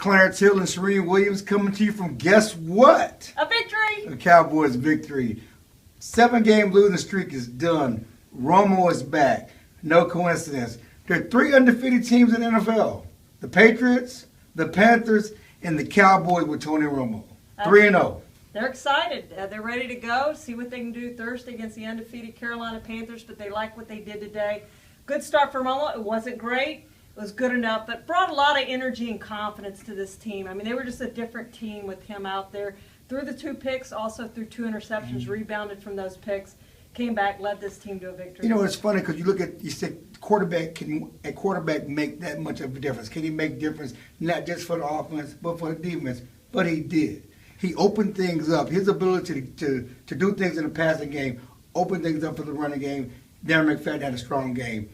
Clarence Hill and Shereen Williams coming to you from guess what? A victory! The Cowboys victory. 7-game losing streak is done. Romo is back. No coincidence. There are 3 undefeated teams in the NFL. The Patriots, the Panthers, and the Cowboys with Tony Romo. 3-0. They're excited. They're ready to go, see what they can do Thursday against the undefeated Carolina Panthers, but they like what they did today. Good start for Romo. It wasn't great. It was good enough, but brought a lot of energy and confidence to this team. I mean, they were just a different team with him out there. Threw the 2 picks, also threw 2 interceptions, rebounded from those picks, came back, led this team to a victory. You know, it's funny because you said a quarterback make that much of a difference? Can he make difference not just for the offense but for the defense? But he did. He opened things up. His ability to do things in the passing game, open things up for the running game. Darren McFadden had a strong game.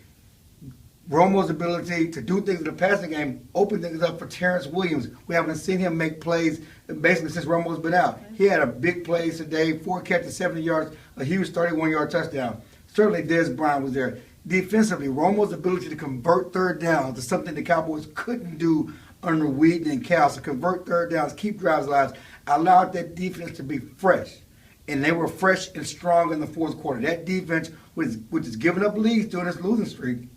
Romo's ability to do things in the passing game, open things up for Terrence Williams. We haven't seen him make plays basically since Romo's been out. He had a big play today, 4 catches, 70 yards, a huge 31-yard touchdown. Certainly Dez Bryant was there. Defensively, Romo's ability to convert third downs is something the Cowboys couldn't do under Whedon and Cal. So convert third downs, keep drives alive, allowed that defense to be fresh. And they were fresh and strong in the fourth quarter. That defense, which is giving up leads during this losing streak,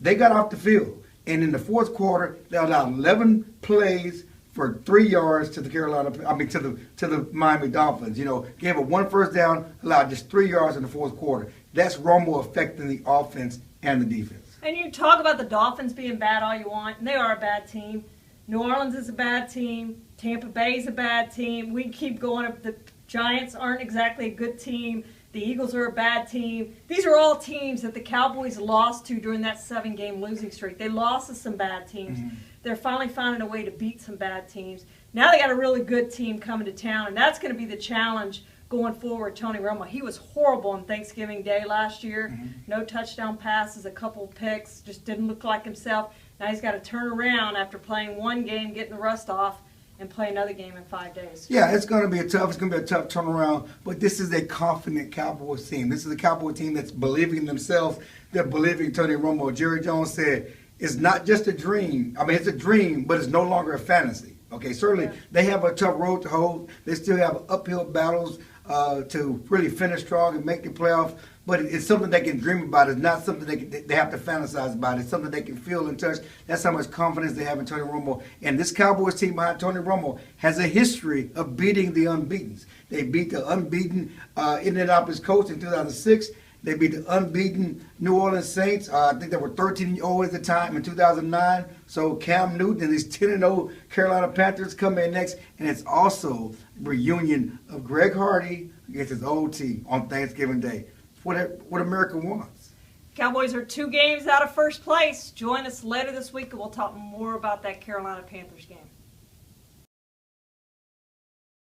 they got off the field. And in the fourth quarter, they allowed 11 plays for 3 yards to the Miami Dolphins. You know, gave up 1 first down, allowed just 3 yards in the fourth quarter. That's Romo affecting the offense and the defense. And you talk about the Dolphins being bad all you want, and they are a bad team. New Orleans is a bad team. Tampa Bay is a bad team. We keep going up. The Giants aren't exactly a good team. The Eagles are a bad team. These are all teams that the Cowboys lost to during that 7-game losing streak. They lost to some bad teams. They're finally finding a way to beat some bad teams. Now they got a really good team coming to town, and that's going to be the challenge going forward. Tony Romo, he was horrible on Thanksgiving Day last year. No touchdown passes, a couple picks, just didn't look like himself. Now he's got to turn around after playing 1 game, getting the rust off, and play another game in 5 days. Yeah, it's going to be a tough turnaround, but this is a confident Cowboys team. This is a Cowboys team that's believing in themselves. They're believing in Tony Romo. Jerry Jones said, it's not just a dream. I mean, it's a dream, but it's no longer a fantasy. Okay, certainly they have a tough road to hold. They still have uphill battles to really finish strong and make the playoffs. But it's something they can dream about. It's not something they have to fantasize about. It's something they can feel and touch. That's how much confidence they have in Tony Romo. And this Cowboys team behind Tony Romo has a history of beating the unbeatens. They beat the unbeaten Indianapolis Colts in 2006. They beat the unbeaten New Orleans Saints. I think they were 13-0 at the time in 2009. So Cam Newton and these 10-0 Carolina Panthers come in next. And it's also a reunion of Greg Hardy against his old team on Thanksgiving Day. What America wants. Cowboys are 2 games out of first place. Join us later this week and we'll talk more about that Carolina Panthers game.